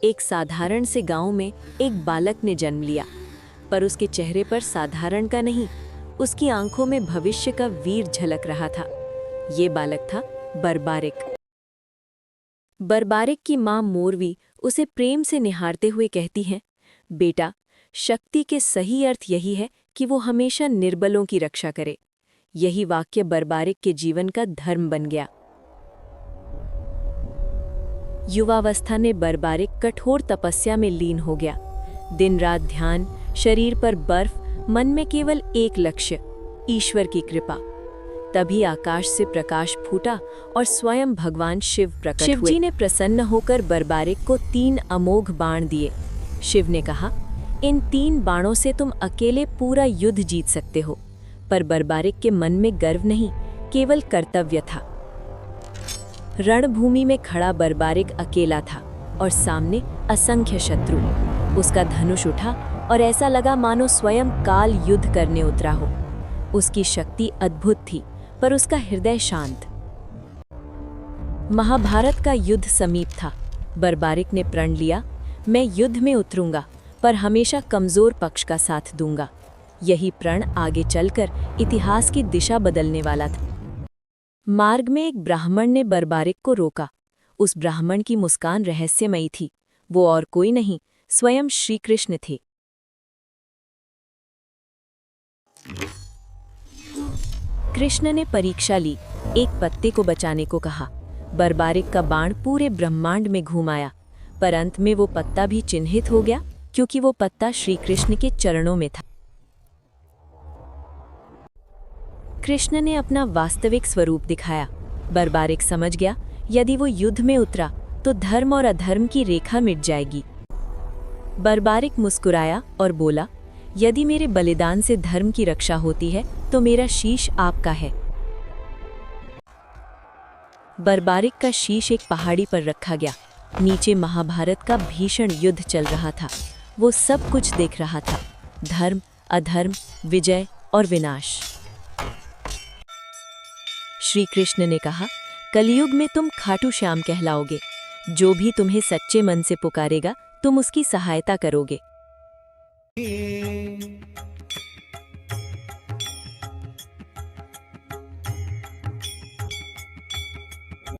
एक साधारण से गांव में एक बालक ने जन्म लिया, पर उसके चेहरे पर साधारण का नहीं, उसकी आंखों में भविष्य का वीर झलक रहा था। ये बालक था बरबारिक। बरबारिक की मां मोरवी उसे प्रेम से निहारते हुए कहती हैं, बेटा, शक्ति के सही अर्थ यही है कि वो हमेशा निर्बलों की रक्षा करे। यही वाक्य बरबारिक के जीवन का धर्म बन गया। युवावस्था में बरबारिक कठोर तपस्या में लीन हो गया। दिन रात ध्यान, शरीर पर बर्फ, मन में केवल एक लक्ष्य, ईश्वर की कृपा। तभी आकाश से प्रकाश फूटा और स्वयं भगवान शिव प्रकट हुए। शिवजी ने प्रसन्न होकर बरबारिक को 3 अमोघ बाण दिए। शिव ने कहा, इन 3 बाणों से तुम अकेले पूरा युद्ध जीत सकते हो। पर बरबारिक के मन में गर्व नहीं, केवल कर्तव्य था। रणभूमि में खड़ा बरबारिक अकेला था और सामने असंख्य शत्रु। उसका धनुष उठा और ऐसा लगा मानो स्वयं काल युद्ध करने उतरा हो। उसकी शक्ति अद्भुत थी, पर उसका हृदय शांत। महाभारत का युद्ध समीप था। बरबारिक ने प्रण लिया, मैं युद्ध में उतरूंगा, पर हमेशा कमजोर पक्ष का साथ दूंगा। यही प्रण आगे चलकर इतिहास की दिशा बदलने वाला था। मार्ग में एक ब्राह्मण ने बरबारिक को रोका। उस ब्राह्मण की मुस्कान रहस्यमयी थी। वो और कोई नहीं, स्वयं श्री कृष्ण थे। कृष्ण ने परीक्षा ली, एक पत्ते को बचाने को कहा। बरबारिक का बाण पूरे ब्रह्मांड में घूम आया, पर अंत में वो पत्ता भी चिन्हित हो गया, क्योंकि वो पत्ता श्री कृष्ण के चरणों में था। कृष्ण ने अपना वास्तविक स्वरूप दिखाया। बरबारिक समझ गया, यदि वो युद्ध में उतरा तो धर्म और अधर्म की रेखा मिट जाएगी। बरबारिक मुस्कुराया और बोला, यदि मेरे बलिदान से धर्म की रक्षा होती है तो मेरा शीश आपका है। बरबारिक का शीश एक पहाड़ी पर रखा गया। नीचे महाभारत का भीषण युद्ध चल रहा था। वो सब कुछ देख रहा था, धर्म, अधर्म, विजय और विनाश। श्री कृष्ण ने कहा, कलयुग में तुम खाटू श्याम कहलाओगे। जो भी तुम्हें सच्चे मन से पुकारेगा, तुम उसकी सहायता करोगे।